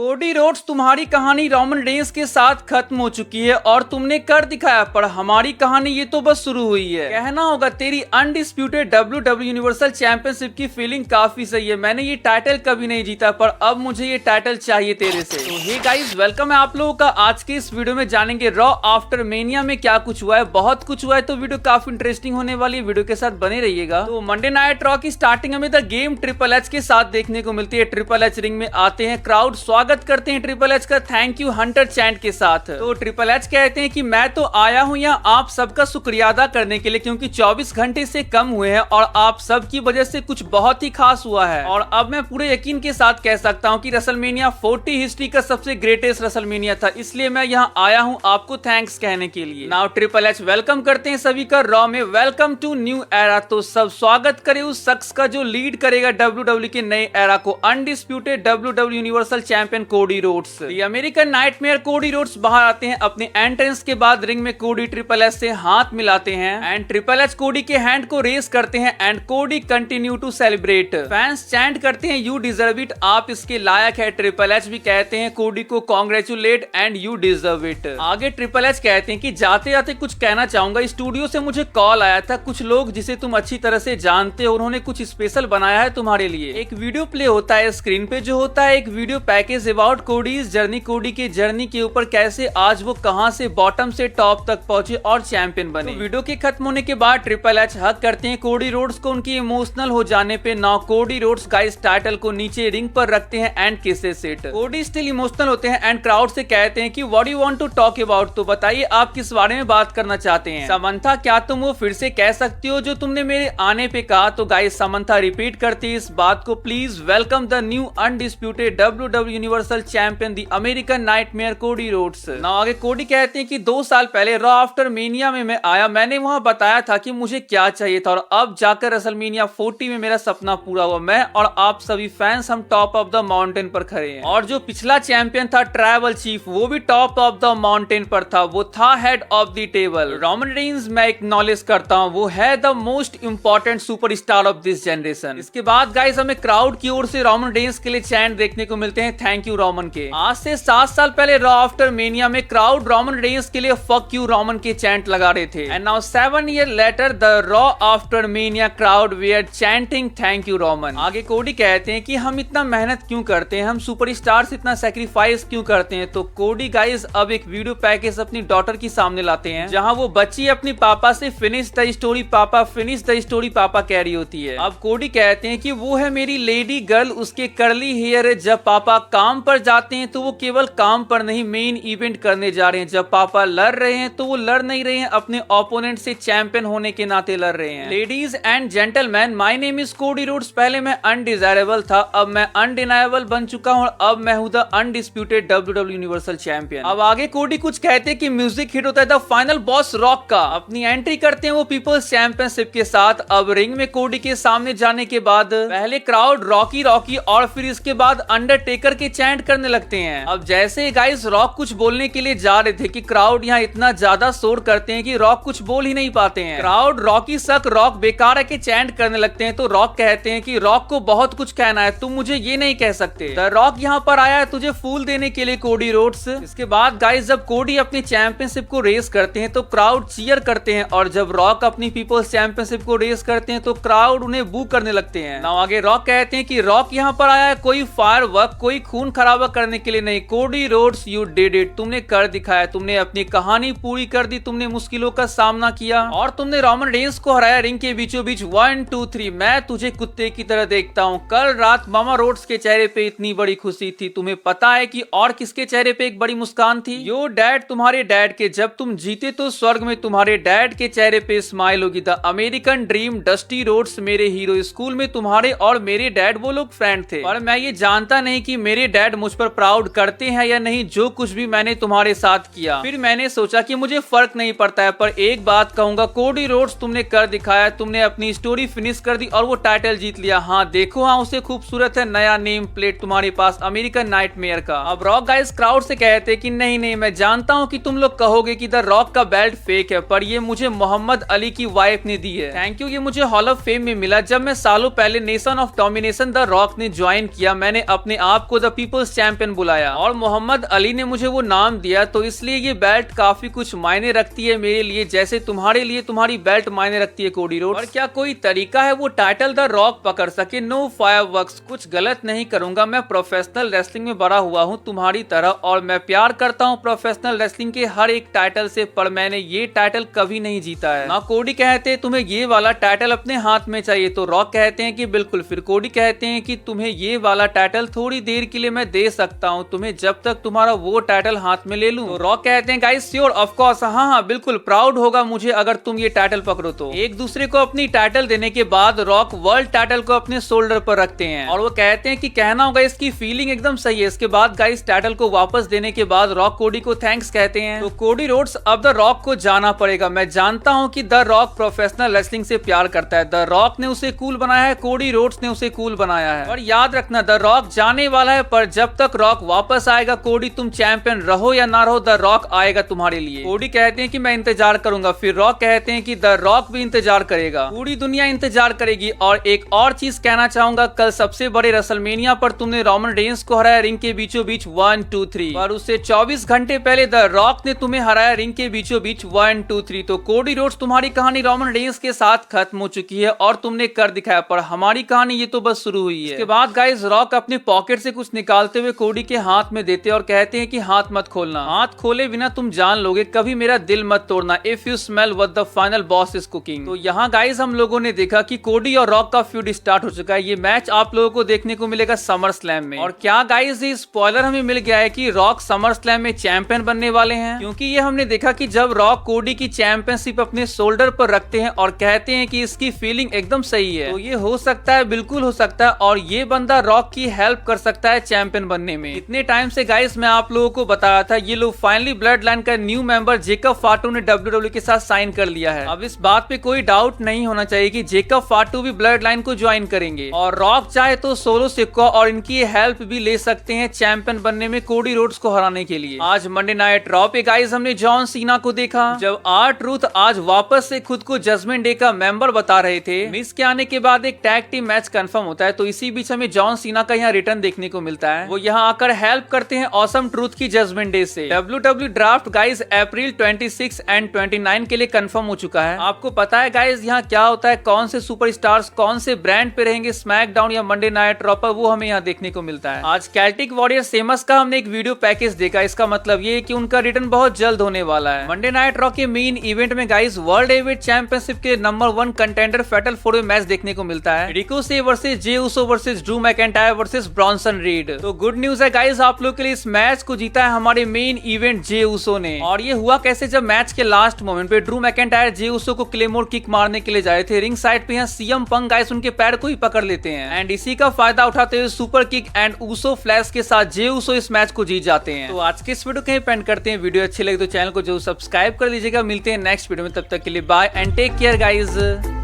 Cody Rhodes, तुम्हारी कहानी Roman Reigns के साथ खत्म हो चुकी है और तुमने कर दिखाया, पर हमारी कहानी ये तो बस शुरू हुई है। कहना होगा तेरी अनडिस्प्यूटेड WWE यूनिवर्सल चैंपियनशिप की फीलिंग काफी सही है। मैंने ये टाइटल कभी नहीं जीता, पर अब मुझे ये टाइटल चाहिए तेरे से। तो हे गाइस, वेलकम है आप लोगों का। आज के इस वीडियो में जानेंगे रॉ आफ्टर मेनिया में क्या कुछ हुआ है। बहुत कुछ हुआ है, तो वीडियो काफी इंटरेस्टिंग होने वाली है। वीडियो के साथ बने रहिएगा। तो मंडे नाइट रॉ की स्टार्टिंग हमें द गेम ट्रिपल एच के साथ देखने को मिलती है। ट्रिपल एच रिंग में आते हैं, क्राउड स्वागत करते हैं ट्रिपल एच का थैंक यू हंटर चैंट के साथ। तो ट्रिपल एच कहते हैं कि मैं तो आया हूं यहाँ आप सबका शुक्रिया अदा करने के लिए, क्योंकि 24 घंटे से कम हुए हैं और आप सब की वजह से कुछ बहुत ही खास हुआ है। और अब मैं पूरे यकीन के साथ कह सकता हूँ कि रेसलमेनिया 40 हिस्ट्री का सबसे ग्रेटेस्ट रेसलमेनिया था, इसलिए मैं यहाँ आया हूँ आपको थैंक्स कहने के लिए। नाउ ट्रिपल एच वेलकम करते हैं सभी का रॉ में, वेलकम टू न्यू एरा। तो सब स्वागत करे उस शख्स का जो लीड करेगा WWE के नए एरा को, undisputed WWE universal champion Cody Rhodes. ये अमेरिकन नाइटमेयर कोडी रोड्स बाहर आते हैं। अपने एंट्रेंस के बाद रिंग में कोडी ट्रिपल एच से हाथ मिलाते हैं एंड ट्रिपल एच कोडी के हैंड को रेस करते हैं and Cody continue to celebrate. Fans chant करते हैं यू डिजर्व इट, आप इसके लायक है। ट्रिपल एच भी कहते हैं कोडी को congratulate and you deserve it. आगे ट्रिपल एच कहते हैं कि जाते जाते कुछ कहना चाहूंगा, स्टूडियो से मुझे कॉल आया था, कुछ लोग जिसे तुम अच्छी तरह से जानते हो, उन्होंने कुछ स्पेशल बनाया है तुम्हारे लिए। एक वीडियो प्ले होता है स्क्रीन पे, जो होता है एक video package about codies journey, कोडी के जर्नी के ऊपर, कैसे आज वो कहां से बॉटम से टॉप तक पहुंचे और चैंपियन बने। तो वीडियो के खत्म होने के बाद ट्रिपल एच हक करते हैं कोडी रोड्स को उनकी इमोशनल हो जाने पे। Now Cody Rhodes guys title को नीचे रिंग पर रखते हैं and kisses it. Cody still emotional होते हैं एंड क्राउड से कहते हैं कि what you want to talk about, तो बताइए आप किस बारे में बात करना चाहते हैं। समंथा, क्या तुम वो फिर से कह सकती हो जो तुमने मेरे आने पे कहा। तो गाइस समंथा रिपीट करती है इस बात को, please welcome the new undisputed WWE universal champion the American nightmare Cody Rhodes. Now आगे कोडी कहते हैं कि 2 साल पहले रॉ आफ्टर मेनिया में मैं आया, मैंने वहां बताया था कि मुझे क्या चाहिए था और अब जाकर रेसलमेनिया 40 में मेरा सपना पूरा हुआ। मैं और आप सभी फैंस हम टॉप ऑफ द माउंटेन पर खड़े हैं। और जो पिछला चैंपियन था ट्राइबल चीफ, वो भी टॉप ऑफ द माउंटेन पर था, वो था head of the table. Roman Reigns मैं एक्नॉलेज करता हूँ, वो है the most important superstar of this generation. इसके बाद गाइस हमें क्राउड की ओर से रोमन रेंस के लिए चैंट देखने को मिलते हैं, थैंक यू रोमन के। आज से 7 साल पहले रॉ आफ्टर मेनिया में क्राउड रोमन रेंस के लिए फक यू रोमन के चैंट लगा रहे थे and now 7 year later the Raw after Mania crowd were chanting thank you Roman. आगे कोडी कहते हैं कि हम इतना मेहनत क्यों करते हैं, हम सुपरस्टार्स इतना सैक्रिफाइस क्यों करते हैं। तो कोडी गाइस अब एक वीडियो पैकेज अपनी डॉटर की सामने लाते हैं, जहां वो बच्ची अपनी पापा से फिनिश द स्टोरी पापा, फिनिश द स्टोरी पापा कह रही होती है। अब कोडी कहते हैं कि वो है मेरी लेडी गर्ल, उसके कर्ली हेयर है। जब पापा काम पर जाते हैं तो वो केवल काम पर नहीं, मेन इवेंट करने जा रहे हैं। जब पापा लड़ रहे हैं तो वो लड़ नहीं रहे हैं, अपने ओपोनेंट से चैंपियन होने के नाते लड़ रहे हैं। Ladies and gentleman, my name is Cody Rhodes. पहले मैं अनडिजायरेबल था, अब मैं अनडिनायबल बन चुका हूँ, अब मैं हूँ the undisputed WWE universal champion. अब आगे कोडी कुछ कहते हैं कि म्यूजिक हिट होता है द फाइनल बॉस रॉक का। अपनी एंट्री करते हैं वो पीपल्स चैंपियनशिप के साथ। अब रिंग में कोडी के सामने जाने के बाद पहले क्राउड रॉकी रॉकी और फिर इसके बाद अंडरटेकर के चैंट करने लगते हैं। अब जैसे गाइस रॉक कुछ बोलने के लिए जा रहे थे कि क्राउड यहाँ इतना ज्यादा शोर करते हैं कि रॉक कुछ बोल ही नहीं पाते हैं। क्राउड रॉकी सक रॉक बेकार है के चैंट करने लगते हैं। तो रॉक कहते हैं कि रॉक को बहुत कुछ कहना है, तुम मुझे ये नहीं कह सकते। द रॉक यहाँ पर आया है तुझे फूल देने के लिए कोडी रोड्स। इसके बाद गाइस जब कोडी अपनी चैंपियनशिप को रेस करते हैं तो क्राउड चीयर करते हैं, और जब रॉक अपनी पीपल्स चैंपियनशिप को रेस करते हैं तो क्राउड उन्हें बू करने लगते हैं। नाउ आगे रॉक कहते हैं कि रॉक यहाँ पर आया है कोई फायरवर्क, कोई खून खराबा करने के लिए नहीं। Cody Rhodes you did it, तुमने कर दिखाया, तुमने अपनी कहानी पूरी कर दी, तुमने मुश्किलों का सामना किया और तुमने रोमन रेंस को हराया रिंग के बीचों बीच। 1 2 3 मैं तुझे कुत्ते की तरह देखता हूँ। कल रात मामा रोड्स के चेहरे पे इतनी बड़ी खुशी थी, तुम्हें पता है कि और किसके चेहरे पे एक बड़ी मुस्कान थी? योर डैड, तुम्हारे डैड के। जब तुम जीते तो स्वर्ग में तुम्हारे डैड के चेहरे पे स्माइल होगी। The American dream, Dusty Rhodes मेरे हीरो। स्कूल में तुम्हारे और मेरे डैड वो लोग फ्रेंड थे, और मैं ये जानता नहीं कि मेरे डैड मुझ पर प्राउड करते हैं या नहीं, जो कुछ भी मैंने तुम्हारे साथ किया। फिर मैंने सोचा कि मुझे फर्क नहीं पड़ता है, पर एक बात कहूंगा कोडी रोड्स, तुमने कर दिखाया, तुमने अपनी स्टोरी फिनिश कर दी और वो टाइटल जीत लिया। हाँ देखो, हाँ उसे खूबसूरत है नया नेम प्लेट तुम्हारे पास अमेरिकन नाइटमेयर का। अब रॉक गाइस क्राउड से कहते कि नहीं नहीं, मैं जानता हूँ कि तुम लोग कहोगे कि द रॉक का बेल्ट फेक है, पर ये मुझे मोहम्मद अली की वाइफ ने दी है। थैंक यू, ये मुझे हॉल ऑफ फेम में मिला। जब मैं सालों पहले nation of domination the rock ने ज्वाइन किया, मैंने अपने आप को द पीपल्स चैंपियन बुलाया और मोहम्मद अली ने मुझे वो नाम दिया, तो इसलिए ये बेल्ट काफी कुछ मायने रखती है मेरे लिए, जैसे तुम्हारे लिए तुम्हारी बेल्ट मायने रखती है कोडी रोड्स। और क्या कोई तरीका है वो टाइटल द रॉक पकड़ सके? नो फायरवर्क्स, कुछ गलत नहीं करूंगा, मैं प्रोफेशनल रेसलिंग में बड़ा हुआ हूँ तुम्हारी तरह और मैं प्यार करता हूँ प्रोफेशनल रेसलिंग के हर एक टाइटल से, पर मैंने ये टाइटल कभी नहीं जीता है। ना कोडी कहते तुम्हें ये वाला टाइटल अपने हाथ में चाहिए, तो रॉक कहते हैं कि बिल्कुल। फिर कोडी कहते हैं कि तुम्हें ये वाला टाइटल थोड़ी देर के लिए मैं दे सकता हूँ तुम्हें, जब तक तुम्हारा वो टाइटल हाथ में ले लूं। तो रॉक कहते हैं गाइस श्योर ऑफ कोर्स, हाँ बिल्कुल, प्राउड होगा मुझे अगर तुम ये टाइटल पकड़ो तो। एक दूसरे को अपनी टाइटल देने के बाद रॉक वर्ल्ड टाइटल को अपने शोल्डर पर रखते हैं और वो कहते हैं कि कहना होगा इसकी फीलिंग एकदम सही है। इसके बाद गाइस टाइटल को वापस देने के बाद रॉक कोडी को थैंक्स कहते हैं। तो कोडी रोड्स अब द रॉक को जाना पड़ेगा, मैं जानता हूँ कि द रॉक प्रोफेशनल रेसलिंग से प्यार करता है, द रॉक ने उसे कूल बनाया है, कोडी रोड्स ने उसे कूल बनाया है। और याद रखना द रॉक जाने वाला है, पर जब तक रॉक वापस आएगा कोडी तुम चैंपियन रहो या ना रहो, द रॉक आएगा तुम्हारे लिए। कोडी कहते हैं कि मैं इंतजार करूंगा, फिर रॉक कहते हैं कि द रॉक भी इंतजार करेगा, पूरी दुनिया इंतजार करेगी। और एक और चीज कहना चाहूंगा, कल सबसे बड़े रेसलमेनिया पर तुमने रोमन रेंस को हराया रिंग के बीचों बीच 1 2 3, पर उससे 24 घंटे पहले द रॉक ने तुम्हें हराया रिंग के बीचों बीच 1 2 3। तो कोडी रोड्स तुम्हारी कहानी रोमन रेंस के साथ खत्म हो चुकी है और तुमने कर दिखाया, पर हमारी कहानी ये तो बस शुरू हुई है। इसके बाद गाइस रॉक अपने पॉकेट से कुछ निकालते हुए कोडी के हाथ में देते और कहते हैं कि हाथ मत खोलना, हाथ खोले बिना तुम जान लोगे, कभी मेरा दिल मत तोड़ना, if you smell what the final boss is cooking. तो यहाँ गाइस हम लोगों ने देखा कि कोडी और रॉक का फ्यूड स्टार्ट हो चुका है। ये मैच आप लोगों को देखने को मिलेगा समर स्लैम में। और क्या गाइस ये स्पॉइलर हमें मिल गया है कि रॉक समर स्लैम में चैंपियन बनने वाले हैं, क्योंकि ये हमने देखा कि जब रॉक कोडी की चैंपियनशिप अपने शोल्डर पर रखते हैं और कहते हैं कि इसकी फीलिंग एकदम सही है, तो ये हो सकता है, बिल्कुल हो सकता है, और ये बंदा रॉक की हेल्प कर सकता है चैंपियन बनने में। इतने टाइम से गाइस मैं आप लोगों को बताया था, ये लोग फाइनली ब्लड लाइन का न्यू मेंबर जेकब फाटू ने WWE के साथ साइन कर लिया है। अब इस बात पे कोई डाउट नहीं होना चाहिए कि जेकब फाटू भी ब्लड लाइन को ज्वाइन करेंगे और रॉक चाहे तो सोलो सिक्का और इनकी हेल्प भी ले सकते हैं चैंपियन बनने में कोडी रोड्स को हराने के लिए। आज मंडे नाइट रॉ पे गाइस हमने जॉन सीना को देखा, जब R-Truth आज वापस से खुद को जजमेंट डे का मेंबर बता रहे थे। मिस के आने के बाद एक टैग टीम मैच कंफर्म होता है, तो इसी बीच हमें जॉन सीना का यहाँ रिटर्न देखने को मिलता है। वो यहाँ आकर हेल्प करते हैं ऑसम ट्रूथ की जजमेंट डे से। WWE draft guys April 26 and 29 के लिए कंफर्म हो चुका है। आपको पता है गाइस यहाँ क्या होता है, कौन से सुपरस्टार्स कौन से ब्रांड पे रहेंगे स्मैकडाउन या मंडे नाइट रॉ पर, वो हमें यहाँ देखने को मिलता है। आज कैल्टिक वॉरियर सेमस का हमने एक वीडियो पैकेज देखा, इसका मतलब ये है कि उनका रिटर्न बहुत जल्द होने वाला है। मंडे नाइट रॉ के मेन इवेंट में गाइस वर्ल्ड हेवीवेट चैंपियनशिप के नंबर 1 कंटेंडर फेटल 4 मैच देखने को मिलता है, Ricochet versus Jey Uso versus Drew McIntyre versus Bronson Reed. तो गुड न्यूज है गाइस आप लोग के लिए, इस मैच को जीता है हमारे मेन इवेंट जे उसो ने। और ये हुआ कैसे, जब मैच के लास्ट मोमेंट पे ड्रू मैकइंटायर जे उसो को क्लेमोर किक मारने के लिए जाए थे, रिंग साइड पे यहाँ सीएम पंक गाइस उनके पैर को ही पकड़ लेते हैं एंड इसी का फायदा उठाते हुए super kick and Uso flash के साथ जे उसो इस मैच को जीत जाते हैं। तो आज के इस वीडियो कहीं पेंड करते हैं, वीडियो अच्छी लगे तो चैनल को जरूर सब्सक्राइब कर लीजिएगा। मिलते हैं नेक्स्ट वीडियो में, तब तक के लिए bye and take care guys.